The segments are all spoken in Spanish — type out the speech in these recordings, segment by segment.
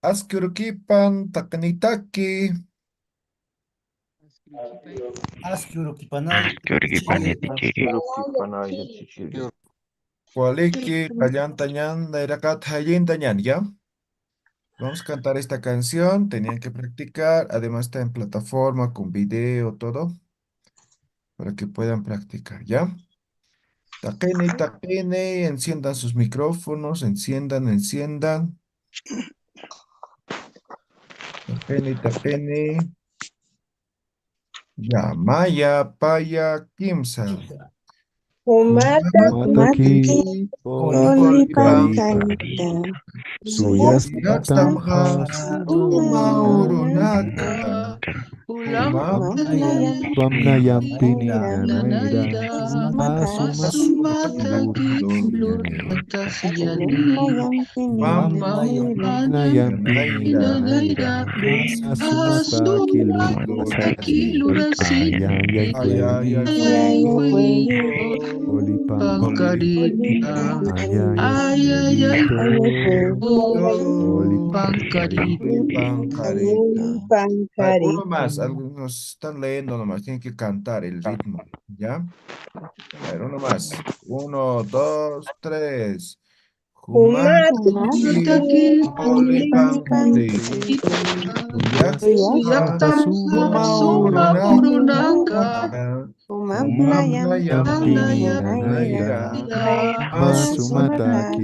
Askurukipan takanitaki. Askyurukipanay Askyurkipanayachiri. Kualiki qallantañan dayrakat hallintañan, ¿ya? Vamos a cantar esta canción, tenían que practicar, además está en plataforma con video, todo, para que puedan practicar, ¿ya? Takene, takene, enciendan sus micrófonos, enciendan. Takene, takene, ya, Maya, Paya, Kimsa. Umata Mataki, mataki Karita, olipankarita Suyastamha, Suyastamaha, Suma sumaurunaka Urunaka, Ulam Umam Pamnayampini naira Nanaira, sumata Asumataki Lord, Lurusiyane, umayampini naira Pamnayampini Nanaira, Asumataki Lurusiyane, Ayayay ay, ay, ay, yaya fueguito, fueguito Olipancarita, Ayayay fueguito, Olipancarita. A ver, uno Olipancarita. más, algunos están leyendo nomás, tienen que cantar el ritmo, ¿ya? A ver, uno más. Uno, dos, tres. Umataki Humataki, Olipancari, olipancarita. Uyakta, Suyastamaha, Sumaurunaka, Umamnayampini Yampini naira Umamnayampinaira, nanaira, sumata Masumata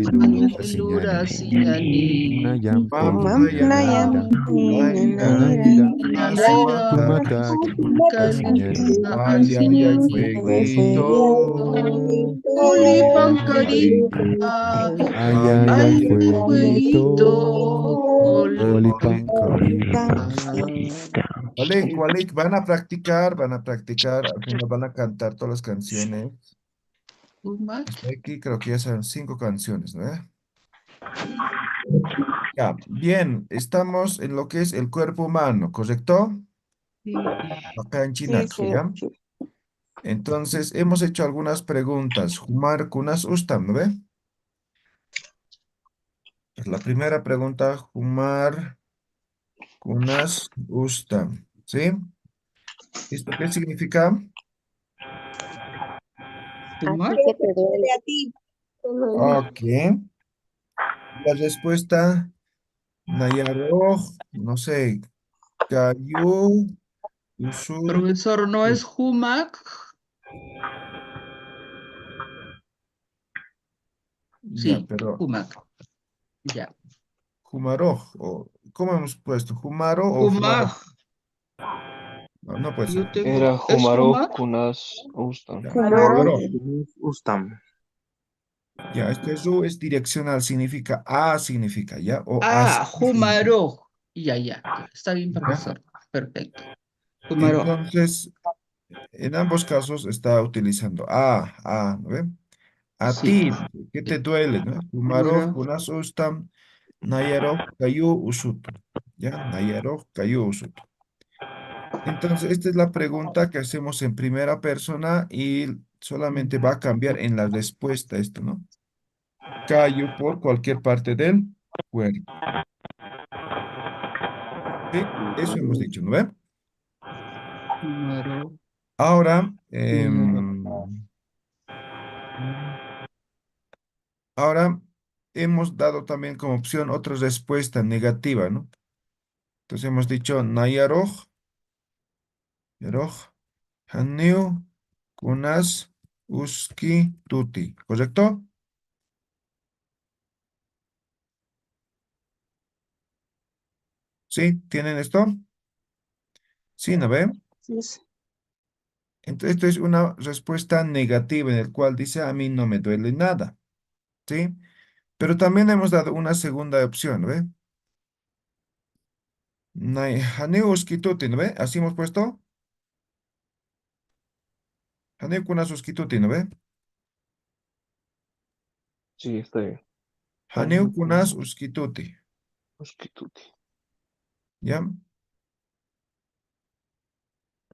kilura sinyane, Nayampini nanaira, Umamnayampini nanaira, Asumata, Sumata kilura sinyane, ay, ay, ay, Ay, fueguito, fueguito, Olipancari, ay ay, ay ay ay, ay, fueguito, Olipancarita. olipancarita. Vale, Kualik, van a practicar, al final van a cantar todas las canciones. Hasta aquí creo que ya son 5 canciones, ¿no? Ya, bien, estamos en lo que es el cuerpo humano, ¿correcto? Acá en Sí, Chinac, sí, ¿ya? Entonces, hemos hecho algunas preguntas. Humar Kunas Ustam, ¿no ve? Pues la primera pregunta, Humar Kunas Ustam, ¿sí? ¿Esto qué significa? así que te duele a ti. Ok. La respuesta, Nayaroj, no sé, Cayu, Usul, Profesor, ¿no es Humac? ya, Sí, pero Humac. Ya. Jumaroj, o ¿cómo hemos puesto? ¿Jumaro o Jumaroj? Humag. No, no puede ser. Yo tengo. Era ¿Es Humaro Humac? Kunas Ustan. Ya, Fumaro. Jumaroj. Ustam. Ya, este ru es direccional, significa A, significa, ¿ya? O así Ah, significa, Humaro. Ya. Está bien, ¿ya? profesor. Perfecto. Humaro. Entonces, en ambos casos está utilizando ¿no ve? A Sí. ti, ¿qué te duele, no? Jumaroj, Humaro. Kunas Ustam, Nayaroj, Cayu, Usutu. ¿Ya? Nayaroj, Cayu, Usutu. Entonces, esta es la pregunta que hacemos en primera persona y solamente va a cambiar en la respuesta esto, ¿no? Callo por cualquier parte del cuerpo. ¿Sí? Eso hemos dicho, ¿no ve? Humaro. Ahora, Humaro. ahora hemos dado también como opción otra respuesta negativa, ¿no? Entonces hemos dicho Nayaroj, Yaroj, Haneu, Kunas, Uski, Tuti. ¿Correcto? ¿Sí? ¿Tienen esto? Sí, ¿no ve? Sí, sí. Entonces, esto es una respuesta negativa en el cual dice a mí no me duele nada, ¿sí? Pero también hemos dado una segunda opción, ¿ve? Haneu uskituti, ¿no ve? Así hemos puesto. Haneu kunas uskituti, ¿no ve? Sí, está bien. Haneu Hanyu kunas uskituti, Uskituti. ¿ya?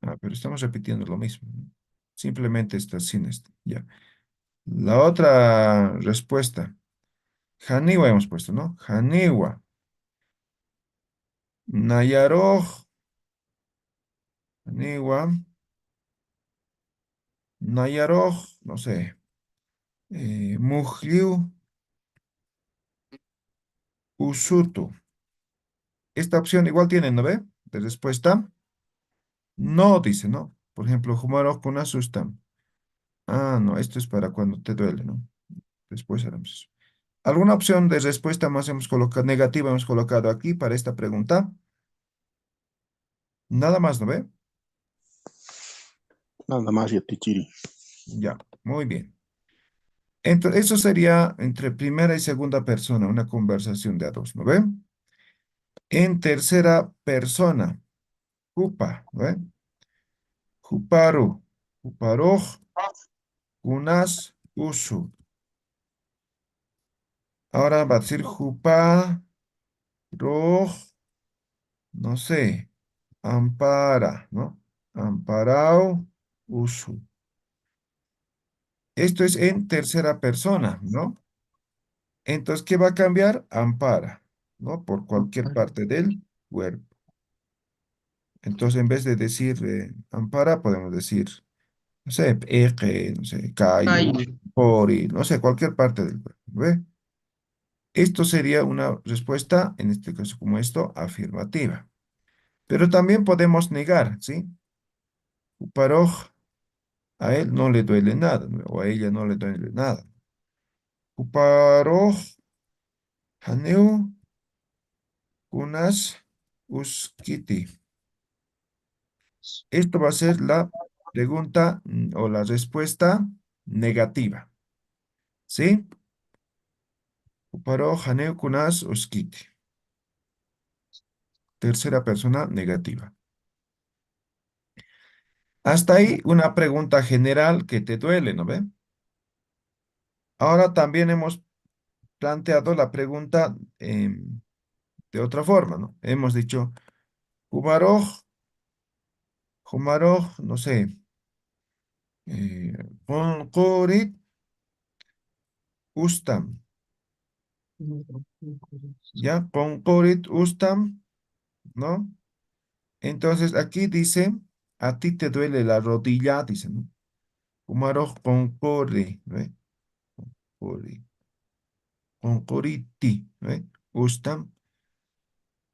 Ah, pero estamos repitiendo lo mismo, ¿no? Simplemente está sin esto, ya. La otra respuesta. Haniwa hemos puesto, ¿no? Haniwa. Nayaroj, Niwa, Nayaroj, no sé. Mujliu, Usutu. Esta opción igual tiene, ¿no ve? De respuesta. No, dice, ¿no? Por ejemplo, Jumaroj con asustan. Ah, no, esto es para cuando te duele, ¿no? Después haremos eso. ¿Alguna opción de respuesta más hemos colocado, negativa hemos colocado aquí para esta pregunta? Nada más, ¿no ve? Nada más, ya Tichiri. Ya, muy bien. Entonces, eso sería entre primera y segunda persona, una conversación de a dos, ¿no ve? En tercera persona, Jupa, ¿no ve? Juparu, Juparoj, Kunas, Usu. Ahora va a decir Jupa, Roj, no sé, Ampara, ¿no? Amparao, Usu. Esto es en tercera persona, ¿no? Entonces, ¿qué va a cambiar? Ampara, ¿no? Por cualquier parte del cuerpo. Entonces, en vez de decir ampara, podemos decir, no sé, eje, no sé, cayu, Cayu. pori, no sé, cualquier parte del cuerpo, ¿ve? Esto sería una respuesta, en este caso como esto, afirmativa. Pero también podemos negar, ¿sí? Uparoj, a él no le duele nada, ¿no? O a ella no le duele nada. Uparoj, haneu, kunas, uskiti. Esto va a ser la pregunta o la respuesta negativa, ¿sí? Uparoj, haneu, kunas, uskiti. Tercera persona negativa. Hasta ahí una pregunta general que te duele, ¿no ve? Ahora también hemos planteado la pregunta de otra forma, ¿no? Hemos dicho, Humaroj, Humaroj, no sé, Qonqurit, Ustam, ¿ya? Qonqurit, Ustam, ¿no? Entonces aquí dice, a ti te duele la rodilla, dice, ¿no? Humaroj, Qonqori, ¿ve? Qonqoriti, ¿ve? Ustam.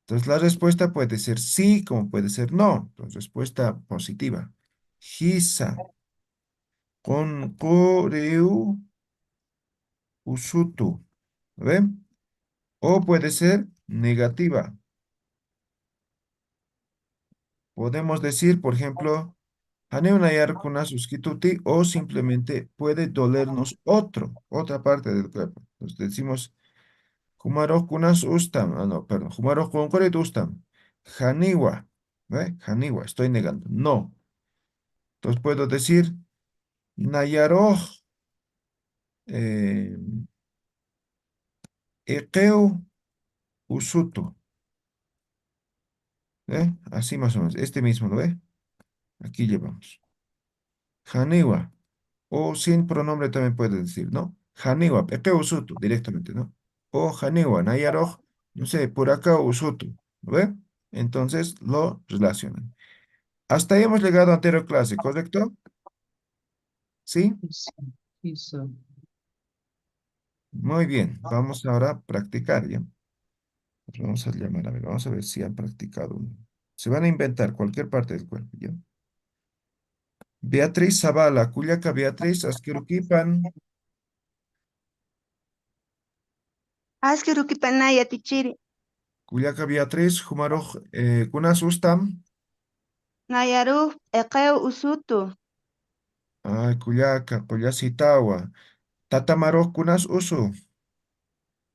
Entonces la respuesta puede ser sí, como puede ser no. Entonces respuesta positiva. Hisa, Qonqoreu, Usutu. ¿Ve? O puede ser negativa. Podemos decir, por ejemplo, Haneunayar kuna suskituti o simplemente puede dolernos otra parte del cuerpo. Entonces decimos, Humaro kunas ustam. Ah, no, perdón. Humaro konkoret ustam. Haniwa. ¿Ve? Haniwa, estoy negando. No. Entonces puedo decir, Nayaroj, eh, Ekeu usutu. ¿Ve? Así más o menos. Este mismo, ¿lo ve? Aquí llevamos. Haniwa. O sin pronombre también puede decir, ¿no? Haniwa, Pepe Usutu, directamente, ¿no? O Haniwa, Nayaroj, no sé, por acá Usutu, ¿lo ve? Entonces lo relacionan. Hasta ahí hemos llegado a anterior clase, ¿correcto? ¿Sí? Hizo. Muy bien, vamos ahora a practicar, ¿ya? Pues vamos a llamar, a ver, vamos a ver si han practicado. Se van a inventar cualquier parte del cuerpo, ¿ya? Beatriz Zavala, Culiaca Beatriz, Asqueruquipan, Askerukipanaya tichiri. Culiaca Beatriz, Jumaroj, Kunas Ustam. Nayaru eqeu usutu. Ay, Cuyaca, Cuyacitawa. Tatamaroj kunas usu.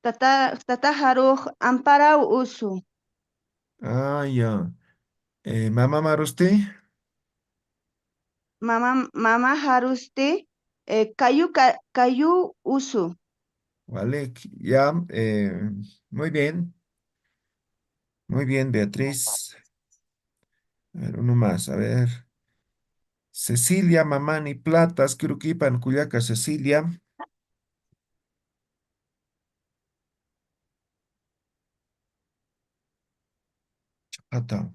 Tata haruj amparau usu. Ah, ya. Mama marusti. Mama haruste kayu usu. Vale, ya. Muy bien. Muy bien, Beatriz. A ver, uno más. A ver. Cecilia, Mamani, Platas, Kiruquipan, Cuyaca, Cecilia. Hatao.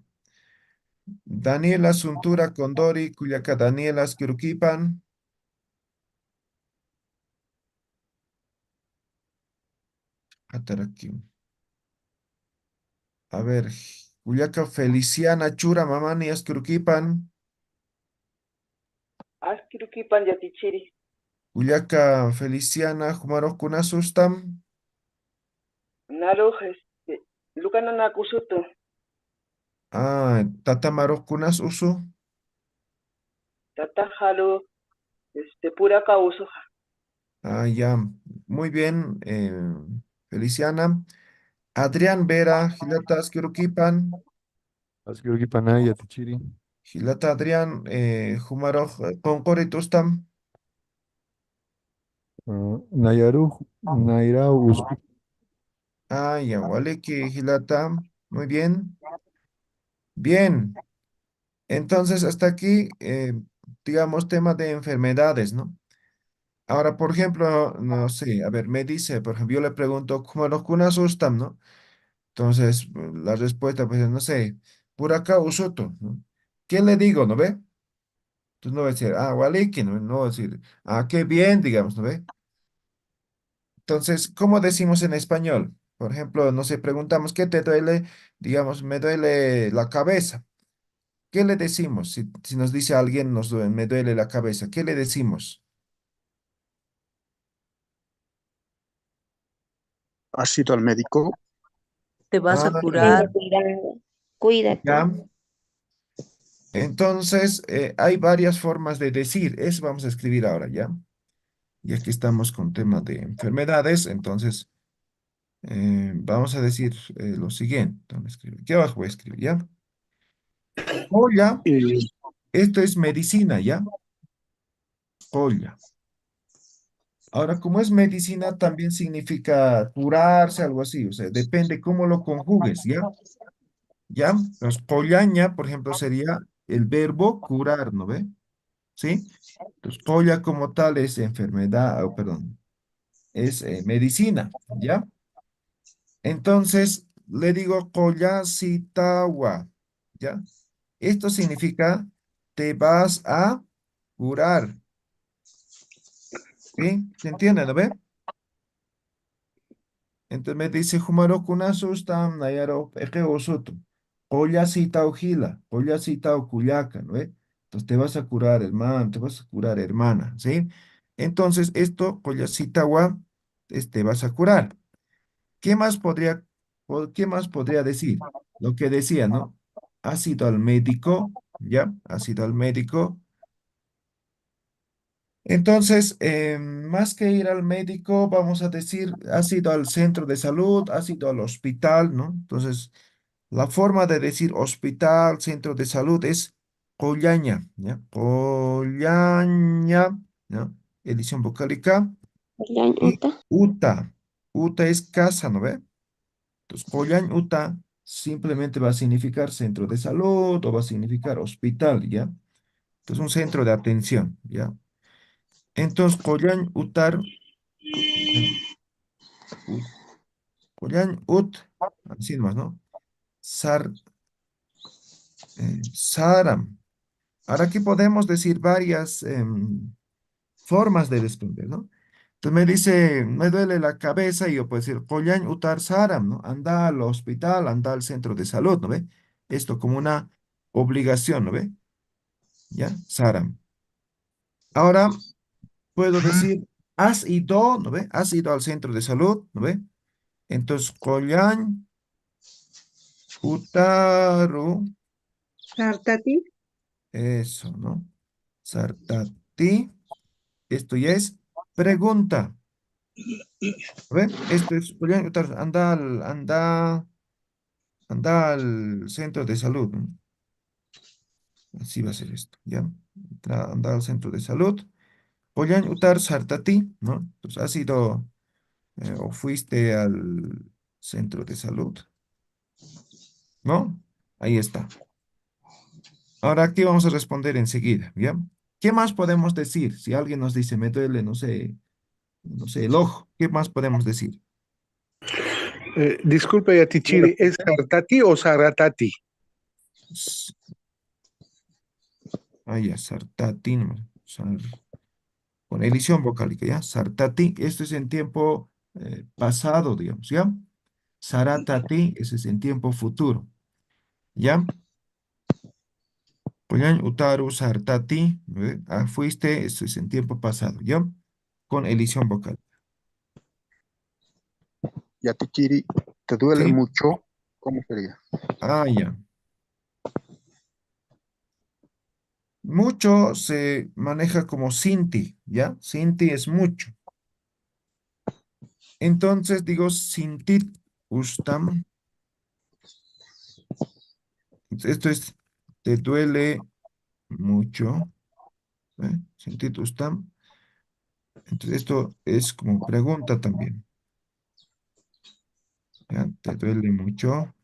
Daniela Suntura Condori, Cuyaca Daniela Skirukipan. Hatarakim. A ver, Cuyaca Feliciana Chura Mamani Skirukipan. Askirukipan yatichiri. Cuyaca Feliciana Jumarokuna Sustam. Naruj, Lukananakusutu. Ah, Tatamarokunas Usu. Tatajalu, Puraka usuja. Ah, ya. Muy bien, Feliciana. Adrián Vera, Gilata Skirukipan. Askirukipanaya tichiri. Gilata Adrián, Jumarok Concoritustam. Nayaru, Naira Usu. Ah, ya, Waliki, Gilata. Muy bien. Bien. Entonces, hasta aquí, digamos, tema de enfermedades, ¿no? Ahora, por ejemplo, no sé, a ver, me dice, por ejemplo, yo le pregunto, ¿cómo nos kunas ustam, no? Entonces, la respuesta, pues, no sé, por acá usuto, ¿no? ¿Qué le digo, no ve? Entonces no va a decir, ah, waliki, no, no va a decir, ah, qué bien, digamos, ¿no ve? Entonces, ¿cómo decimos en español? Por ejemplo, no sé, preguntamos, ¿qué te duele? Digamos, me duele la cabeza. ¿Qué le decimos? Si nos dice alguien, me duele la cabeza, ¿qué le decimos? ¿Has ido al médico? Te vas Ah, a curar. Cuidado, cuídate. ya. Entonces, hay varias formas de decir. Eso vamos a escribir ahora, ¿ya? Y aquí estamos con tema de enfermedades. Entonces, vamos a decir lo siguiente. Entonces, aquí abajo voy a escribir, ¿ya? Joya, Eh, esto es medicina, ¿ya? Joya. Ahora, como es medicina, también significa curarse, algo así. O sea, depende cómo lo conjugues, ¿ya? ¿Ya? Entonces, pollaña, por ejemplo, sería el verbo curar, ¿no ve? ¿Sí? Entonces, polla como tal es enfermedad, perdón, es medicina, ¿ya? Entonces, le digo sitawa, ¿ya? Esto significa te vas a curar, ¿sí? ¿Se entiende, no ve? Entonces me dice, Jumaro kunasustam nayaro eje osoto. Sitao gila, Sitao cuyaca, ¿no ve? Entonces te vas a curar, hermano, te vas a curar, hermana, ¿sí? Entonces, esto, Sitawa, te vas a curar. ¿Qué más qué más podría decir? Lo que decía, ¿no? Has ido al médico, ¿ya? Has ido al médico. Entonces, más que ir al médico, vamos a decir, has ido al centro de salud, has ido al hospital, ¿no? Entonces, la forma de decir hospital, centro de salud es Collaña, ¿ya? Collaña, ¿no? Edición vocálica. Y Uta. Uta. Uta es casa, ¿no ve? Entonces, Collañ Uta simplemente va a significar centro de salud o va a significar hospital, ¿ya? Entonces, un centro de atención, ¿ya? Entonces, Collañ Utar, Ut, Collañ Ut, así nomás, ¿no? Sar, Saram. Ahora aquí podemos decir varias formas de responder, ¿no? Entonces me dice, me duele la cabeza y yo puedo decir, Collañ Utar Saram, ¿no? Anda al hospital, anda al centro de salud, ¿no ve? Esto como una obligación, ¿no ve? ¿Ya? Saram. Ahora puedo decir, has ido, ¿no ve? Has ido al centro de salud, ¿no ve? Entonces, Collañ Utaru, Sartati. eso, ¿no? Sartati, esto ya es pregunta, ¿no ve? Esto es, Collañ Utaru, anda al centro de salud, ¿no? Así va a ser esto, ¿ya? Anda al centro de salud. Collañ Utar Sartati, ¿no? Entonces, has ido o fuiste al centro de salud, ¿no? Ahí está. Ahora aquí vamos a responder enseguida, ¿ya? ¿Qué más podemos decir? Si alguien nos dice, me duele, no sé, el ojo, ¿qué más podemos decir? disculpe, Yatichiri, ¿es Sartati o Saratati? S- ya, sartati, no, con elisión vocálica, ¿ya? Sartati, esto es en tiempo pasado, digamos, ¿ya? Saratati, ese es en tiempo futuro, ¿ya? Poñan utaru sartati, ¿ve? Fuiste, esto es en tiempo pasado, ¿ya? Con elisión vocal. Yatichiri, ¿te duele ¿Sí? mucho? ¿Cómo sería? Ya. Mucho se maneja como sinti, ¿ya? Sinti es mucho. Entonces digo sintit ustam. Esto es, te duele mucho. Sintit ustam. Entonces esto es como pregunta también. ¿Ya? Te duele mucho.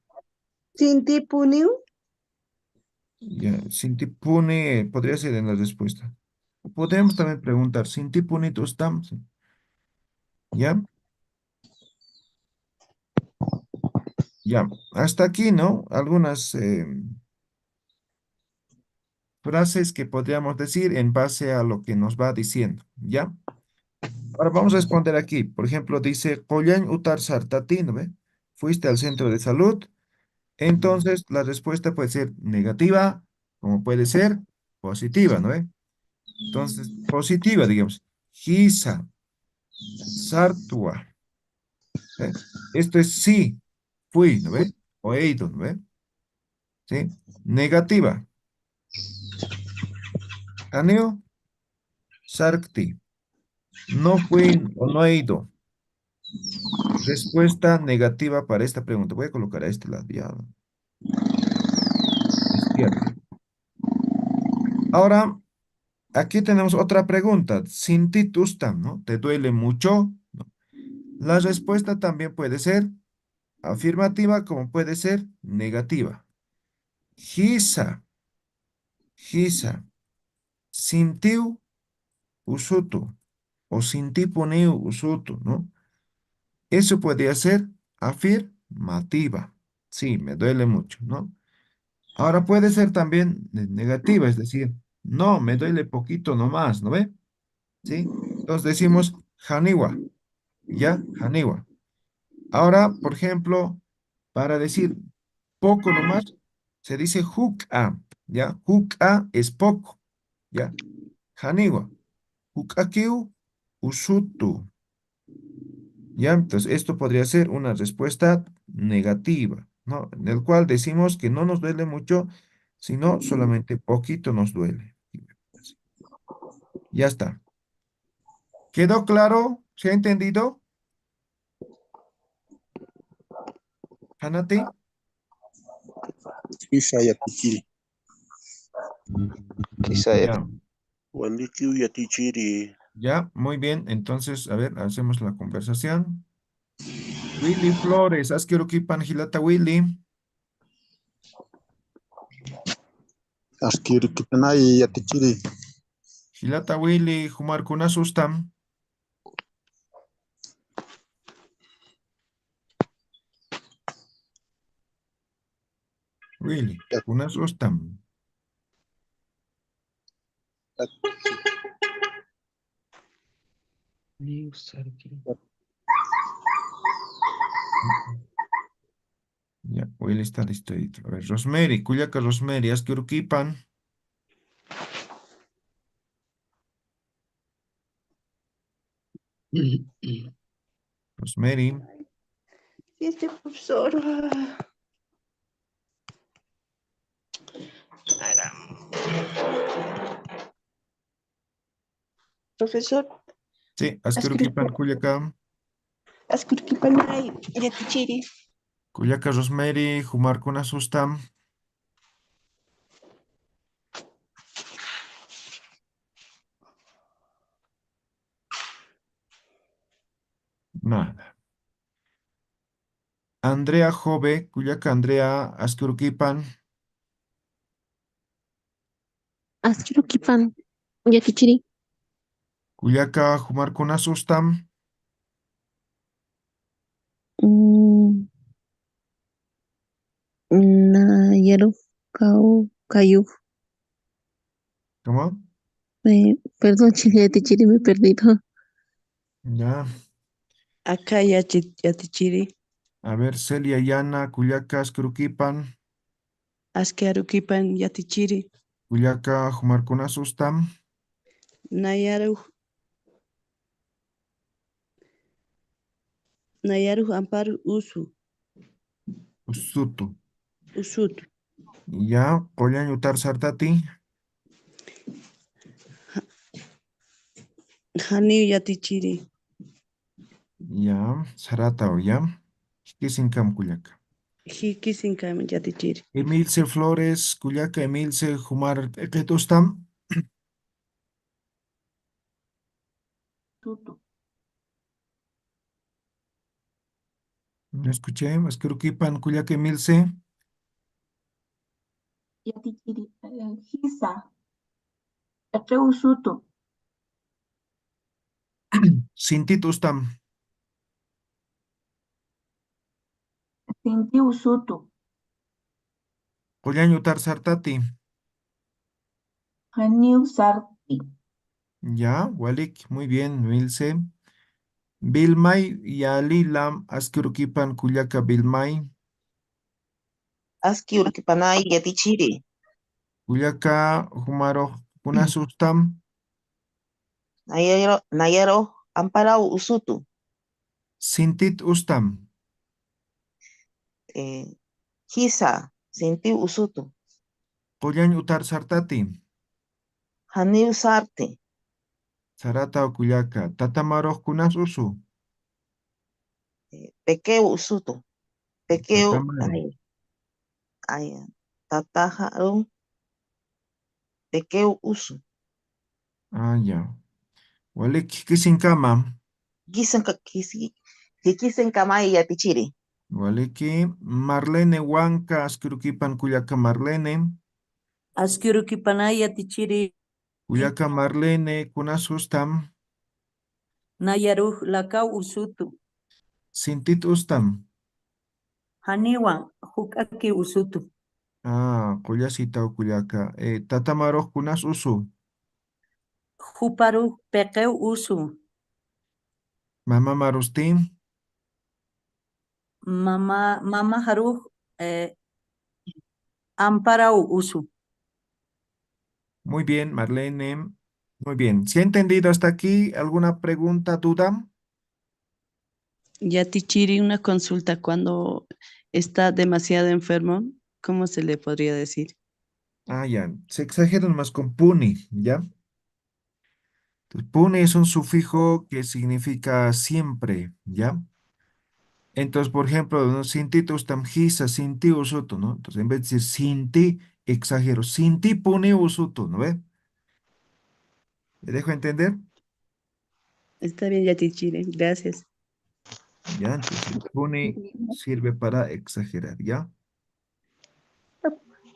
Sinti puniu, Ya. Sinti pune podría ser en la respuesta. Podemos también preguntar, sinti punit ustam. Sí. ¿Ya? Ya. Hasta aquí, ¿no? Algunas frases que podríamos decir en base a lo que nos va diciendo, ¿ya? Ahora vamos a responder aquí. Por ejemplo, dice, Qoyan utar sartati, ¿no ve? Fuiste al centro de salud. Entonces, la respuesta puede ser negativa, como puede ser positiva, ¿no ve? Entonces, positiva, digamos. Hisa, sartua. ¿Eh? Esto es sí, fui, ¿no ve? O he ido, ¿no ve? ¿Sí? Negativa. Haneo, sarkti. No fui o no he ido. Respuesta negativa para esta pregunta. Voy a colocar a este lado ya. Izquierda. Ahora, aquí tenemos otra pregunta. Sintitustam, ¿no? ¿Te duele mucho? ¿No? La respuesta también puede ser afirmativa como puede ser negativa. Hisa, hisa, sintiu usutu o sintipuniu usutu, ¿no? Eso podría ser afirmativa. Sí, me duele mucho, ¿no? Ahora puede ser también negativa, es decir, no, me duele poquito nomás, ¿no ve? ¿Sí? Entonces decimos haniwa, ¿ya? Haniwa. Ahora, por ejemplo, para decir poco nomás, se dice huk'a, ¿ya? Huk'a es poco, ¿ya? Haniwa. Huk'akiu usutu, ¿ya? Entonces esto podría ser una respuesta negativa, ¿no? En el cual decimos que no nos duele mucho, sino solamente poquito nos duele. Ya está. ¿Quedó claro? ¿Se ha entendido? Hanati. Isa Yatichiri. Ya, Wandikiu yatichiri. ya, muy bien. Entonces, a ver, hacemos la conversación. Willy Flores, Askerukipan Gilata Willy. Askiri Kitanai Yatichiri. Gilata Willy, Jumar Kunasustam. Willy, Kunasustam. Ya, Willy está listo. A ver, Rosemary, Cuyaca Rosemary, Askerukipan. Rosemary, Sí, profesor. Profesor, sí, Askerukipan, Cuyaca. Askurkipanay, Yatichiri. Cuyaca Rosemary, Jumar Kunasustam. Nada. Andrea Jove, Cuyaca Andrea, Askerukipan. Askurkipan, Yatichiri. Cuyaca Jumar Kunasustam. Nayaru, Cayú. ¿Cómo? Perdón, Chile, Yatichiri, me he perdido. Ya. Acá Yatichiri. A ver, Celia, Yana, Cuyacas, Cruquipan, Aske Aruquipan Yatichiri. Cuyaca, Jumarcuna, Sustam, Nayaru Amparo Usu. Usutu. Usut. Ya, Pollaño, Utar, Sartati, Hani Yatichiri. ya, Saratao, ya, Kisincam, Cuyaca. Hiki Sinkam Yatichiri. Emilce Flores, Cuyaca, Emilce, Jumar, Equetustam, Tutu. no escuché, Esqueruquipan, Cuyaca, Emilce, Yatichiri. Hisa. Usutu. Sintitustam, Sinti Usutu. Pollaño, Utar, Sartati, Hani Usarti. ya, Walik, muy bien, Emilce. Bilmay, Yalilam, Asqueruquipan, Cuyaca, Bilmay, Aski Urquipanay Yatichiri. Cuyaca, Jumaro, Kunasustam, Nayaro Amparao Usutu. Sintit Ustam, Hisa Sinti Usutu. Pollañ Utar Sartati, Hani Usarte. Sarata o Cuyaca, Tatamaro, Kunas Usu, Pequeo Usutu. Pequeo Tatamare, ay, Tatajaron Pequeo Usu. ah, ya. Walik, Kisinkama, Gisan Kikisen Kamay Yatichiri. Waliki, Marlene Huanca, Asqueruquipan, Cuyaca, Marlene, Askyurukipanay Yatichiri. Cuyaca, Marlene, Kunas Ustam, Nayaruj Lakau Usutu. Sintit Ustam, Haniwan Hukaki Usutu. ah, Cuyacita o Cuyaca, Tatamaro, Kunas Usu, Huparu Pequeu Usu. Mama Marustim, Mama Haruj Amparau Usu. muy bien, Marlene, muy bien. ¿Si ha entendido hasta aquí? ¿Alguna pregunta, duda? Yatichiri, una consulta cuando está demasiado enfermo, ¿cómo se le podría decir? Ah, ya, se exageran más con puni, ¿ya? Entonces, puni es un sufijo que significa siempre, ¿ya? Entonces, por ejemplo, ¿no? Sinti ustamjisa, sinti usuto, ¿no? Entonces, en vez de decir sinti, exagero, sinti puni usuto, ¿no ve? ¿Me dejo entender? Está bien, Yatichiri, gracias. Ya, entonces, puni sirve para exagerar, ¿ya?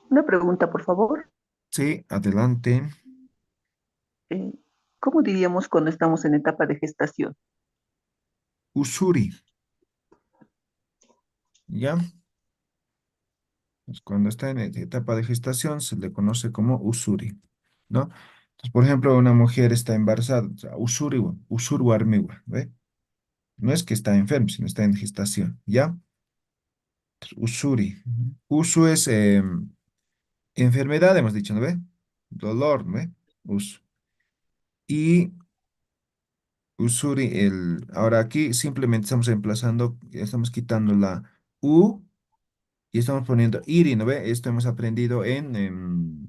Una pregunta, por favor. Sí, adelante. Eh, ¿Cómo diríamos cuando estamos en etapa de gestación? Usuri, ¿ya? Pues cuando está en etapa de gestación se le conoce como usuri, ¿no? Entonces, por ejemplo, una mujer está embarazada, o sea, usuri, usuru armiwa, ¿ve? No es que está enfermo, sino está en gestación, ¿ya? Entonces, usuri. Usu es enfermedad, hemos dicho, ¿no ve? Dolor, ¿no ve? Usu. Y usuri, ahora aquí simplemente estamos reemplazando, estamos quitando la U y estamos poniendo iri, ¿no ve? Esto hemos aprendido en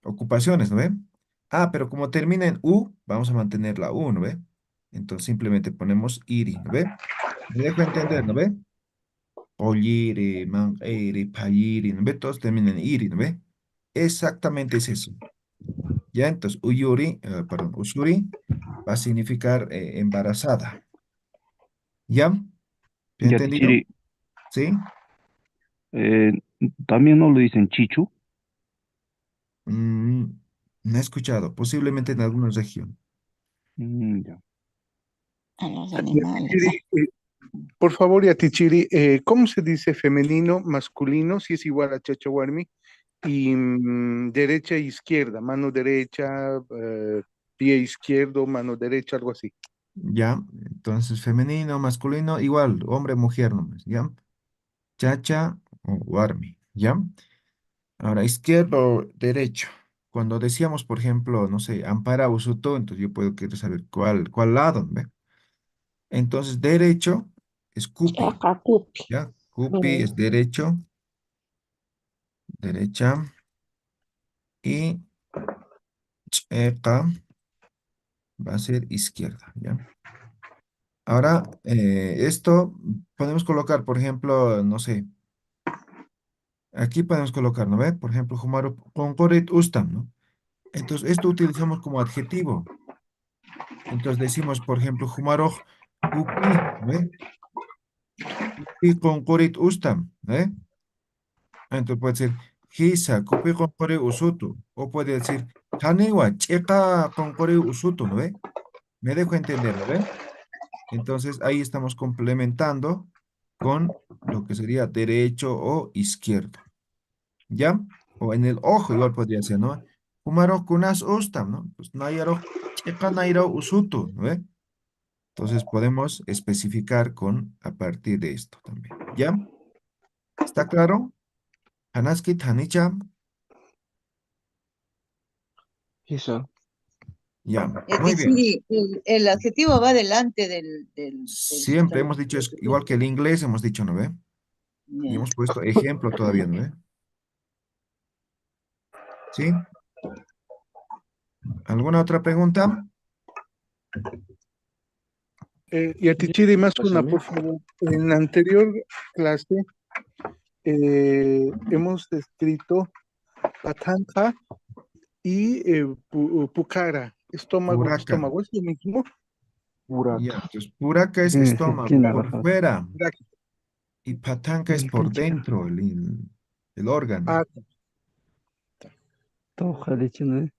ocupaciones, ¿no ve? Ah, pero como termina en U, vamos a mantener la U, ¿no ve? Entonces simplemente ponemos iri, ¿no ve? Me dejo entender, ¿no ve? Polliri, mangueiri, payiri, ¿no ve? Todos terminan en iri, ¿no ve? Exactamente es eso. Ya, entonces perdón, usuri va a significar embarazada. ¿Ya? ¿Me ha entendido? Yatichiri, ¿Sí? eh, también no lo dicen chichu. Mm, no he escuchado, posiblemente en alguna región. A los Ya, animales. Chiri, Por favor, Yatichiri, ¿cómo se dice femenino, masculino, si es igual a Chachahuarmi? Y derecha e izquierda, mano derecha, pie izquierdo, mano derecha, algo así. ¿Ya? Entonces, femenino, masculino, igual, hombre, mujer nomás, ¿ya? Chacha o warmi, ¿ya? Ahora, izquierdo, derecho. Cuando decíamos, por ejemplo, no sé, ampara usuto, entonces yo puedo querer saber cuál lado, ¿ve? Entonces, derecho es cupi, ¿ya? Cupi es derecho, derecha, y checa va a ser izquierda, ¿ya? Ahora, esto podemos colocar, por ejemplo, no sé, aquí podemos colocar, ¿no ve? Por ejemplo, Humaru Concorit Ustam, ¿no? Entonces, esto utilizamos como adjetivo. Entonces decimos, por ejemplo, Humaroq Kupi, ¿ve? Kupi Concorit Ustam, ¿ve? Entonces puede decir, Hisa Kupi Concorit Usutu. O puede decir, Haniwa Cheka Concorit Usutu, ¿no ve? Me dejo entender, ¿no ve? Entonces ahí estamos complementando con lo que sería derecho o izquierdo. ¿Ya? O en el ojo igual podría ser, ¿no? Humaro kunas ustam, ¿no? Pues nayaro checa nairo usutu, ¿no ve? Entonces podemos especificar con a partir de esto también. ¿Ya? ¿Está claro? Hanaskit, Hanicha, Eso. ya. Muy bien. Yatichiri, el adjetivo va delante del Siempre hemos dicho, es igual que el inglés, hemos dicho, ¿no ve? Y Ya. hemos puesto ejemplo todavía, ¿no ve? ¿Sí? ¿Alguna otra pregunta? Yatichiri, más una, Pásame. por favor. En la anterior clase hemos escrito patanja y pucara, estómago y Puraca. estómago. ¿Es lo mismo? Ya, Buraca. entonces puraca ¿Qué es significa? ¿Quién estómago por agarra? fuera Puraca. y patanca es El por queche. dentro, el órgano. Ah, Toja leche, no, no he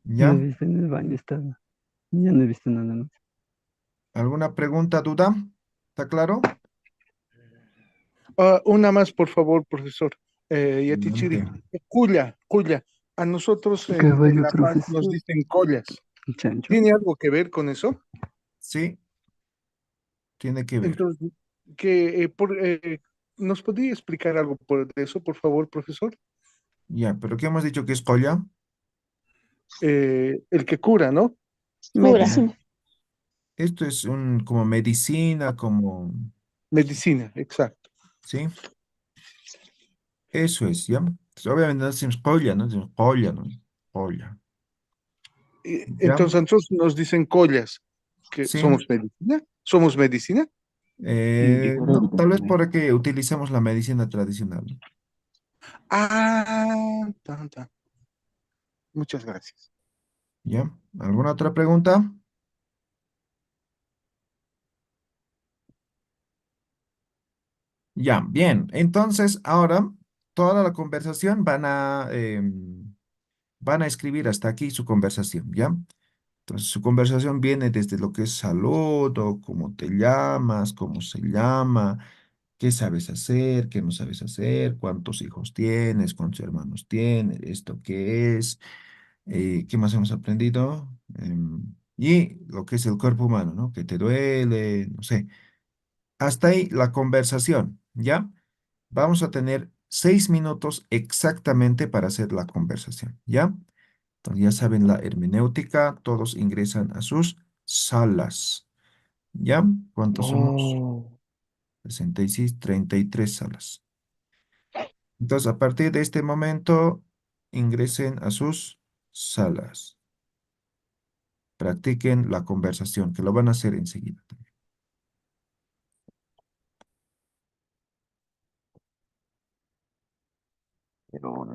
¿Ya? visto en el baño, estaba. Ya no he visto nada más. ¿Alguna pregunta, duda? ¿Está claro? una más, por favor, profesor. Adelante. Yatichiri. Cuya. A nosotros en Caballo, La Paz nos profesor. dicen collas. Chancho. ¿Tiene algo que ver con eso? Sí, tiene que ver. Entonces, ¿nos podría explicar algo de eso, por favor, profesor? Ya, pero ¿qué hemos dicho que es colla? El que cura, ¿no? Ya. Medicina. Esto es como medicina, como, Medicina, exacto. ¿sí? Eso es, ¿ya? Entonces, obviamente no decimos colla, ¿no? Decimos colla, ¿no? Colla. ¿Ya? Entonces, nosotros nos dicen collas, que Sí. somos medicina. ¿Somos medicina? No, Diferente tal vez también. porque utilicemos la medicina tradicional, ¿no? Ah, tan. Muchas gracias. ¿Ya? ¿Alguna otra pregunta? Ya, bien. Entonces, ahora toda la conversación van a escribir hasta aquí su conversación, ¿ya? Entonces, su conversación viene desde lo que es salud o cómo te llamas, cómo se llama, qué sabes hacer, qué no sabes hacer, cuántos hijos tienes, cuántos hermanos tienes, esto qué es, qué más hemos aprendido, y lo que es el cuerpo humano, ¿no? Que te duele, no sé. Hasta ahí la conversación, ¿ya? Vamos a tener 6 minutos exactamente para hacer la conversación, ¿ya? Entonces ya saben la hermenéutica, todos ingresan a sus salas, ¿ya? ¿Cuántos somos? Oh. 66, 33 salas. Entonces a partir de este momento ingresen a sus salas. Practiquen la conversación, que lo van a hacer enseguida. Pero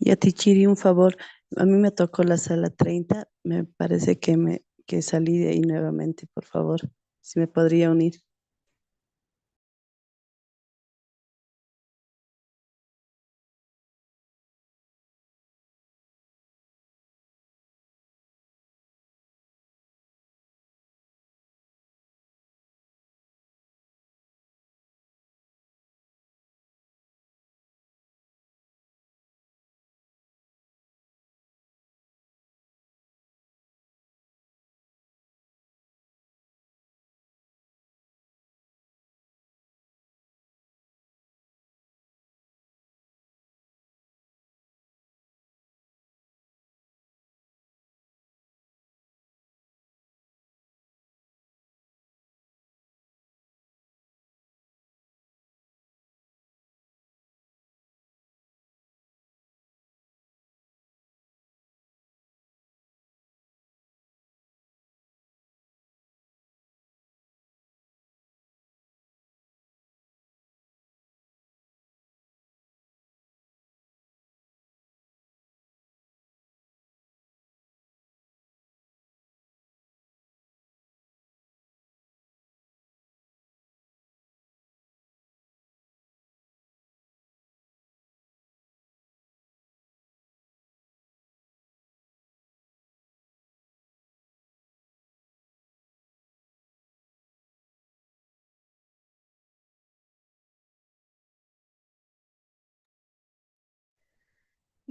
Yatichiri, un favor. A mí me tocó la sala 30. Me parece que salí de ahí nuevamente, por favor. Si me podría unir.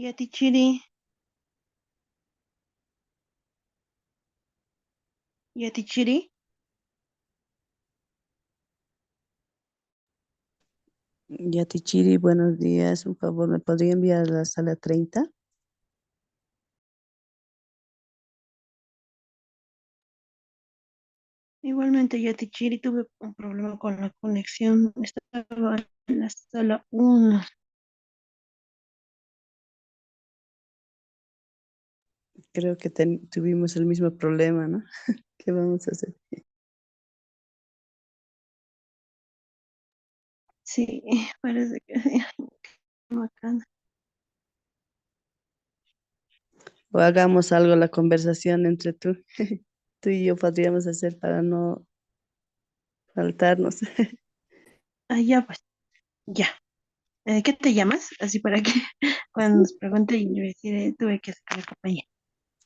Yatichiri, Yatichiri, Yatichiri, buenos días. Un favor, ¿me podría enviar a la sala 30? igualmente Yatichiri, tuve un problema con la conexión, estaba en la sala 1. Creo que tuvimos el mismo problema, ¿no? ¿Qué vamos a hacer? Sí, parece que sí. Qué bacana. O hagamos algo, la conversación entre tú y yo podríamos hacer para no faltarnos. Ya pues, ya. ¿Qué te llamas? Así para que cuando nos pregunte y yo decir, tuve que sacar la compañía.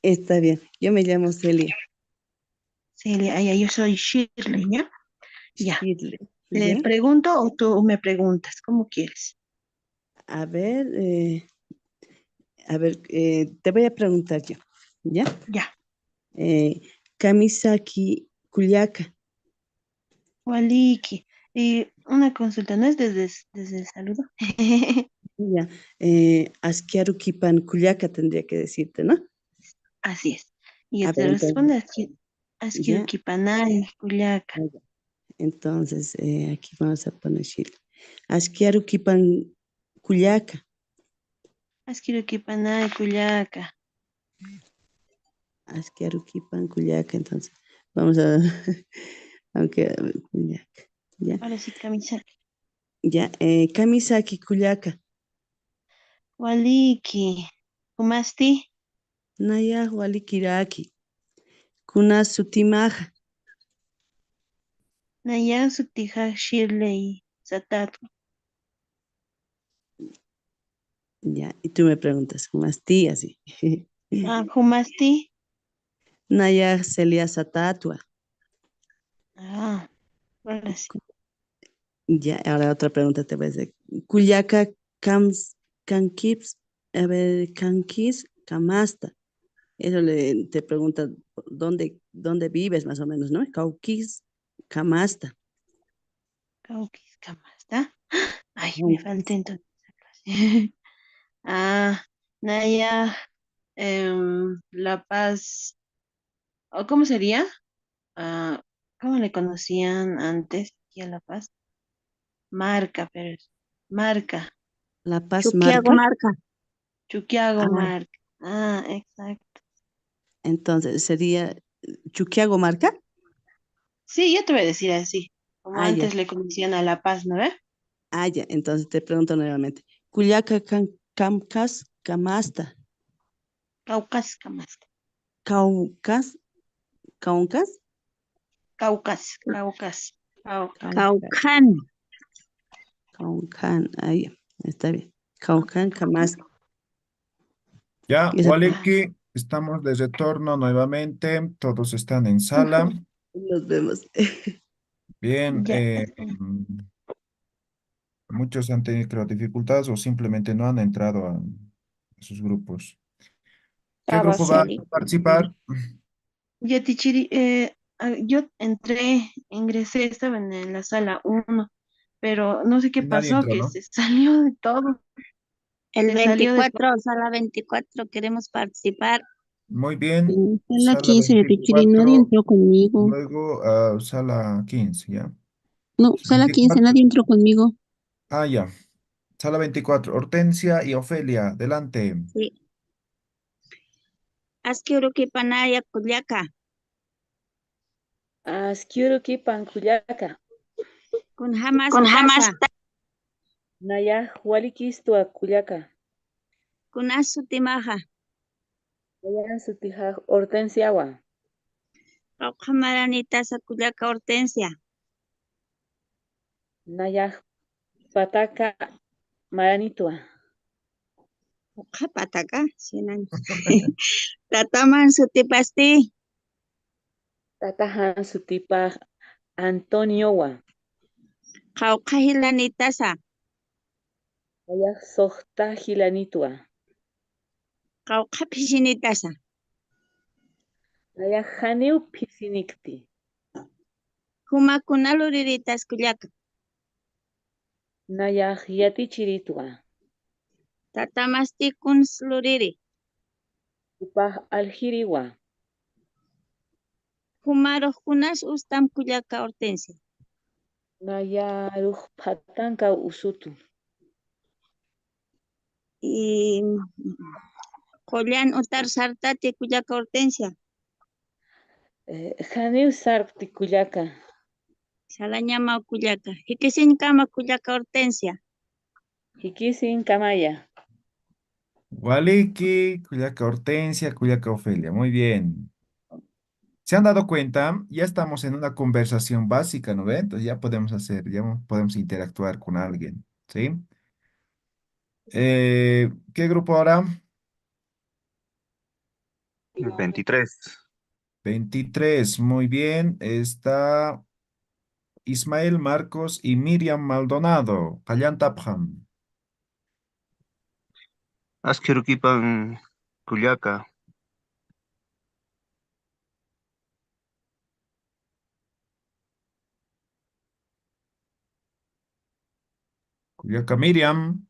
Está bien, yo me llamo Celia. Celia, ya, yo soy Shirley, ¿ya? Ya. Shirley, ¿Te ¿ya? pregunto o tú me preguntas? ¿Cómo quieres? A ver, te voy a preguntar yo, ¿ya? Ya. Kamisaki Kuliaka, Waliki. Una consulta, ¿no es desde el saludo? ya. Askiaru Kipan Kuliaka tendría que decirte, ¿no? Así es. Y A yo ver, te entonces, respondo ya. Askirukipanay, Culiaca. Ya. Entonces, aquí vamos a poner Shirley. Askiaru Kipan Kuliaka, Askirukipanay, Culiaca. Askiaru Kipan Kuliaka, entonces, vamos a, aunque, a ver, Kuliaka, ya. Ahora sí, Kamisaki. Ya, Kamisaki Kuliaka. Waliki. ¿Kumasti? Naya Walikiraki. Kuna Sutimaja. Nayan Sutija Shirley Satatu. Ya, y tú me preguntas, Masti, así. ¿Kumasti? Naya Celia Satatua. Ahora sí. Ya, ahora otra pregunta te voy a hacer. Kuyaka Kankips, a ver, Kankis Kamasta. Eso te pregunta dónde vives más o menos, ¿no? Kaukis Kamasta. Kaukis Kamasta. Ay, me falta entonces esa clase. Naya La Paz. ¿O cómo sería? ¿Cómo le conocían antes aquí a La Paz? Marca, pero marca. La Paz Chuquiago Marca. marca. Chuquiago Ah, marca. Exacto. entonces sería Chuquiago Marca. Sí, yo te voy a decir así, como Ya. antes le conocían a La Paz, ¿no ve? Ya. Entonces te pregunto nuevamente. Kuyaka Camcas, Camasta. Caucas, Camasta. Caucas, Caucas. Caucas, Caucas. Caucan. Caucan, ahí, está bien. Caucan, Camasta. Ya, Esa- Waliki, estamos de retorno nuevamente. Todos están en sala. Nos vemos. Bien, Ya. muchos han tenido creo, dificultades o simplemente no han entrado a sus grupos. ¿Qué grupo va a participar? Ya, Tichiri, yo ingresé, estaba en la sala 1, pero no sé qué Nadie pasó, entró, que ¿no? se salió de todo. El Se salió de 24, sala 24, queremos participar. Muy bien. Sala Sala 15 de Tichiri, nadie 24, entró conmigo. luego sala 15, ¿ya? No, sala 15, 24. nadie entró conmigo. Ah, ya. Sala 24, Hortensia y Ofelia, adelante. Sí. Asquiuruki panaya kullaka. Asquiuruki pankuyaka. Kun hamas Con jamas tasa. Naya walikistua kuyaka. Kun asutimaja. Nayan sutija hortensiawa. Rauqamarani tasa kullaka hortensia. Naya pataka maranitua. Pataka, sinan. Tataman sutipasti. Tatahan sutipa Antoniowa. Qawqahilani tasa. Naya sohta hilanitua. Qawqapishini tasa. Naya haniu pisinikti. Humakunaluriritas kullaka. Naya yatichiritua. Tatamasti kun sluriri. Upah aljiriwa. Humaruq kunas ustam kullaka hortensia. Naya ruh patanka usutu. Y Julián utar sartati kullaka hortensia. Haniu sarpti kuyaka. Salañama kullaka. Hikisin kama kullaka hortensia. Hikisin kamaya. Waliki, Cuyaca Hortensia, Cuyaca Ofelia. Muy bien. ¿Se han dado cuenta? Ya estamos en una conversación básica, ¿no ven? Entonces ya podemos podemos interactuar con alguien, ¿sí? ¿Qué grupo ahora? 23. 23, muy bien. Está Ismael Marcos y Miriam Maldonado. Kalyan Tapham. Asquirukipan Culiaca. Cuyaca Miriam.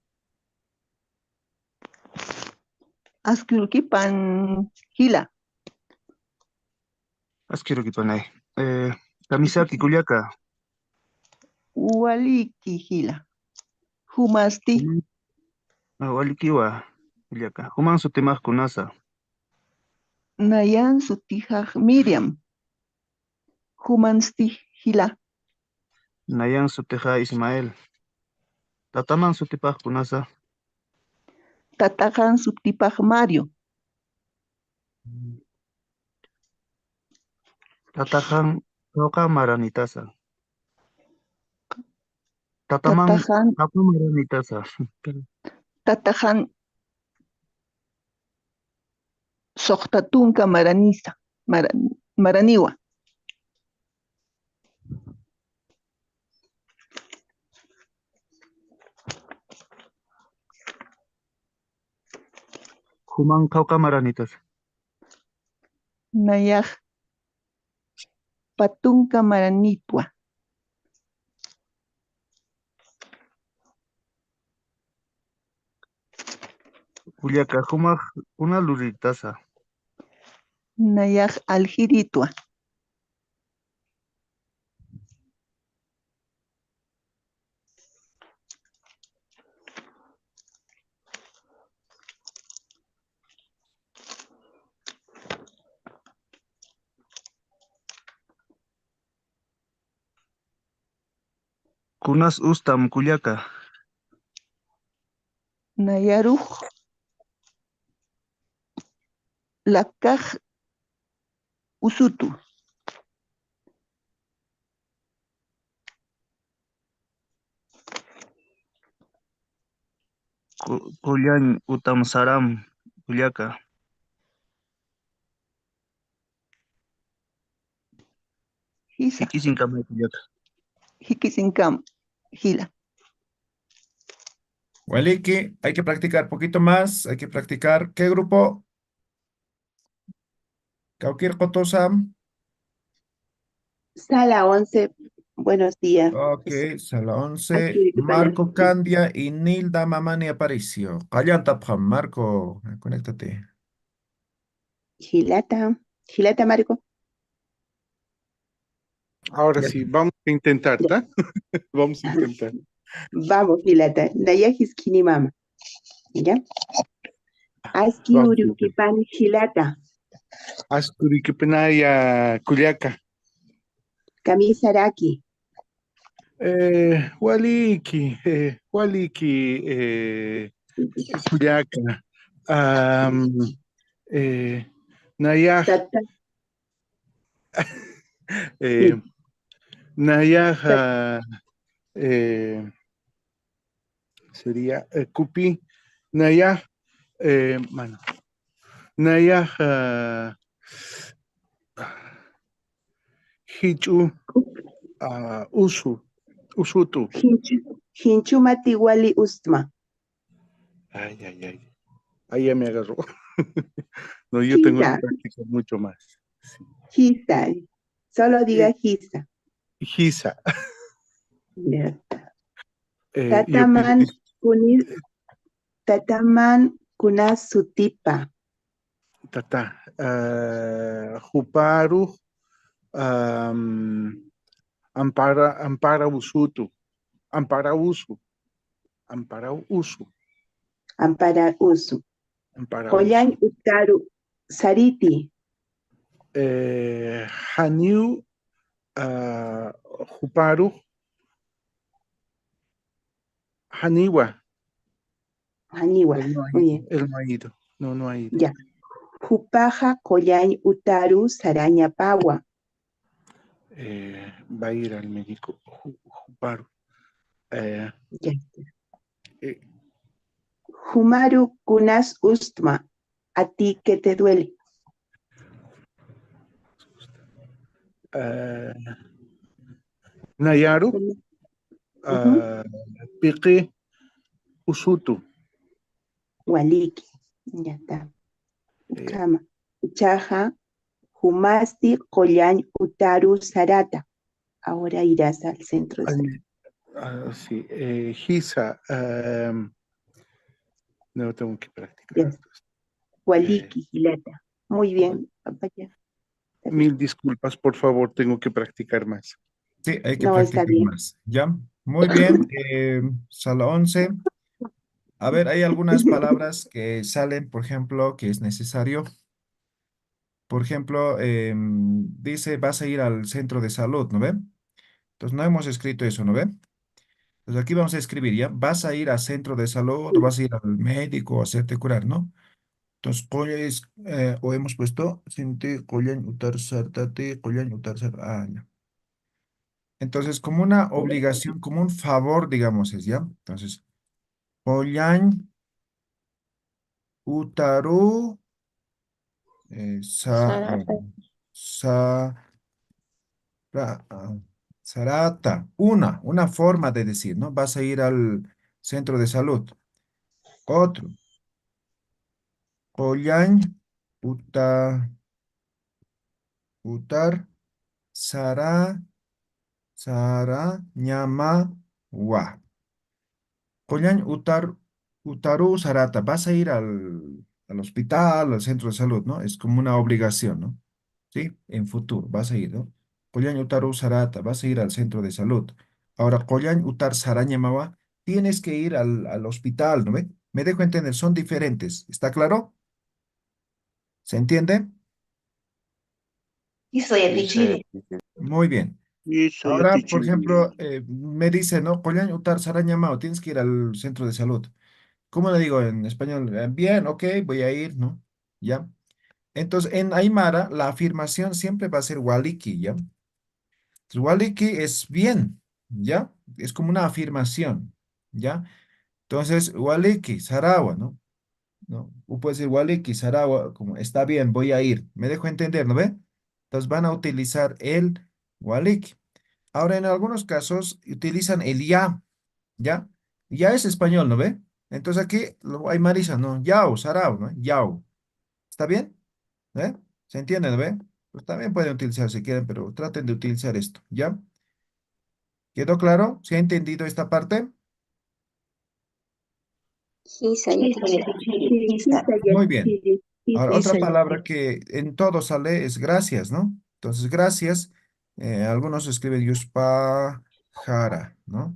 Asquiuruquipan Gila. Asquirukipanay. Kamisaki Culiaca. Ualiki Gila. Humasti. Walikiwa Culiaca. Human sutimaj kunasa. Nayan sutijaj Miriam. Humansti Gila. Nayan suteja Ismael. Tataman sutipaj kunasa. Tatajan sutipaj Mario. Tatajan Roca Maranitasa. Tataman Tatajan. Roca Maranitasa. Tatajan Sohtatunka Maranisa. Maraniwa. Human Cauca Maranitas. Nayaj Patunka Maranitwa. Culiaca Humaj una luritasa. Nayaj Aljiritwa. Kunas ustam Culiaca. Nayaruj Lakaj Usutu. Kullañ utam saram kullaka. Hisa. Hikisin kamay kullaka. Hikisinkam. Hila. Waliki, hay que practicar poquito más, hay que practicar. ¿Qué grupo? Kaukir Kotosam. Sala 11, buenos días. Ok, sala 11. Aquí, Marco Candia y Nilda Mamani Aparicio. Callanta, Marco, conéctate. Gilata Marco. Ahora Ya. sí, vamos a intentar, ¿tá? Vamos a intentar. Vamos, Gilata. Nayajis Kini Mama. ¿Ya? Aski Vamos. Urukipan Gilata. Asturikipenaya kullaka. Kamisaraki. Waliki, kullaka. Nayaj, Tata. Nayaj, sería Kupi, Nayaj, mano. Nayaj, Hichu, Usutu. Hinchumati Wali Ustma. Ay. Ahí ya me agarró. No, yo tengo que Gisa. practicar mucho más. Sí. Gisa. Solo diga Gisa. Gisa. Ya. Yo Tataman Kunis. Tataman Kunas Sutipa. Tata. Juparu. Ampara Usutu. Ampara Usu. Ampara Usu. Koyan Utaru Sariti. Haniu Juparu Haniwa. Haniwa. Muy bien. Él no ha ido. No ha ido. Ya. Jupaja Koyan Utaru Saraña Pawa. Va a ir al médico. Juparu. Ya. Humaru Kunas Ustma. ¿A ti qué te duele? Nayaru. Piqui Usutu. Waliki. Ya está. Kama. Chaja. Humasti Koyan Utaru Sarata. Ahora irás al centro de salud. Sí. Gisa. No tengo que practicar. Yes. Waliki, Gilata. Muy bien, papaya. Mil disculpas, por favor, tengo que practicar más. Sí, hay que No, está practicar bien. más. ¿Ya? Muy bien. Sala 11. A ver, hay algunas palabras que salen, por ejemplo, que es necesario. Por ejemplo, dice, vas a ir al centro de salud, ¿no ve? Entonces, no hemos escrito eso, ¿no ve? Entonces, aquí vamos a escribir, ¿ya? Vas a ir al centro de salud o vas a ir al médico a hacerte curar, ¿no? Entonces, o hemos puesto, ya. Entonces, como una obligación, como un favor, digamos, es, ¿ya? Entonces, Koyan Utaru Sarata. Una forma de decir, ¿no? Vas a ir al centro de salud. Otro. Koyan Utar Sara Ñama Wa. Koyan Utaru Sarata. Vas a ir al hospital, al centro de salud, ¿no? Es como una obligación, ¿no? ¿Sí? En futuro, vas a ir, ¿no? Koyan Utaru Sarata, vas a ir al centro de salud. Ahora, Koyan Utar Sarañamawa, tienes que ir al hospital, ¿no ve? Me dejo entender, son diferentes. ¿Está claro? ¿Se entiende? Hizo Yatichiri. Muy bien. Eso, Ahora, por Yatichiri. ejemplo, me dice, ¿no? Koyan Utar Sarañamao, tienes que ir al centro de salud. ¿cómo le digo en español? Bien, ok, voy a ir, ¿no? ¿Ya? Entonces, en Aymara, la afirmación siempre va a ser waliki, ¿ya? Entonces, waliki es bien, ¿ya? Es como una afirmación, ¿ya? Entonces, waliki, Sarawa, ¿no? ¿No? O puede decir waliki, Sarawa, como está bien, voy a ir. ¿Me dejo entender, no ve? Entonces van a utilizar el waliki. Ahora, en algunos casos utilizan el ya, ¿ya? Ya es español, ¿no ve? Entonces aquí lo aymarizan, ¿no? Yao, Sarao, ¿no? Yao. ¿Está bien? ¿Eh? ¿Se entiende, no ve? Pues también pueden utilizar si quieren, pero traten de utilizar esto, ¿ya? ¿Quedó claro? ¿Se ha entendido esta parte? Sí, Sayatichiri. Muy bien. Ahora, otra Isa, palabra que en todo sale es gracias, ¿no? Entonces, gracias, algunos escriben yuspajara, ¿no?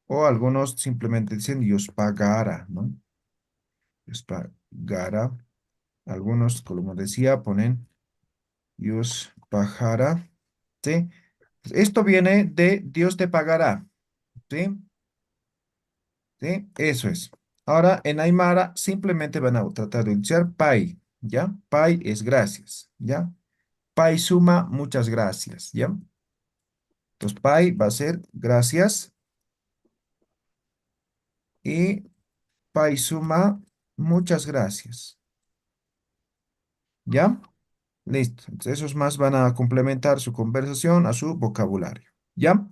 O algunos simplemente dicen yuspagara, ¿no? Yuspagara. Algunos, como decía, ponen yuspajara, ¿sí? Esto viene de Dios te pagará, ¿sí? ¿Sí? Eso es. Ahora, en Aymara simplemente van a tratar de utilizar pai, ¿ya? Pai es gracias, ¿ya? Pai suma, muchas gracias, ¿ya? Entonces, pai va a ser gracias y pai suma, muchas gracias, ¿ya? Listo. Entonces, esos más van a complementar su conversación a su vocabulario, ¿ya?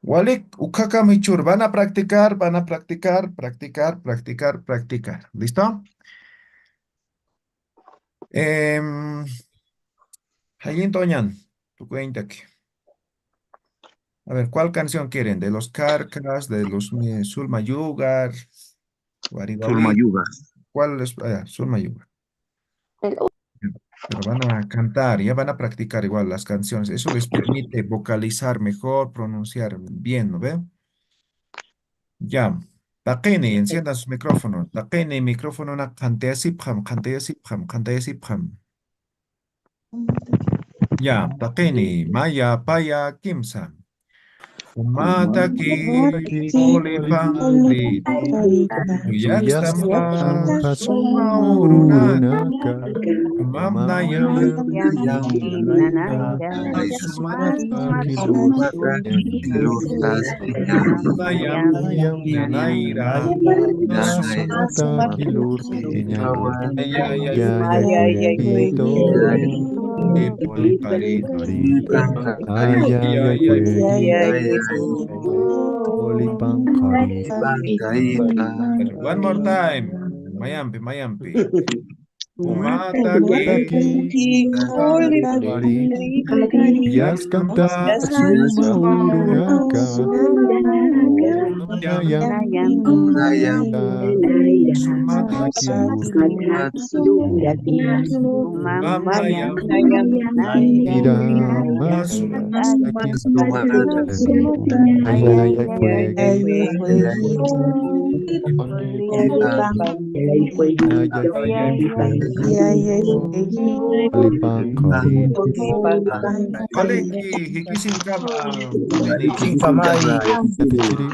Walik, ukaka michur, van a practicar, practicar. ¿Listo? Hayin Toñan, tu cuenta aquí. A ver, ¿cuál canción quieren? ¿De los Carcas, de los Sulmayugar, Guaribalí? Sulmayuga. ¿Cuál es? Sulmayugar. Pero van a cantar, ya van a practicar igual las canciones. Eso les permite vocalizar mejor, pronunciar bien, ¿no ve? Ya. Taqini, enciendan sus micrófonos. Taqini, micrófono na kantayasipkham. Ya, taqini, maya, paya, kimsa. Umataki, olipangli, Uyastam tuyakstamha, sumaurunat, hasurunaka mamnayam, ay sumat, mamnayam, nanaira, Sumata kilurti nyanya ayaya, ya kuito poliparit, ayaya ayaya. Olipang karit. One more time. Mayampi. Umataki, Karit. Yas kanta sumaurunaka Mamnayam Sumata, Mamnayam, Irama Sakin Ayaya Olipang karit. Oleki, hikisin kama, Tony. Yatichiri.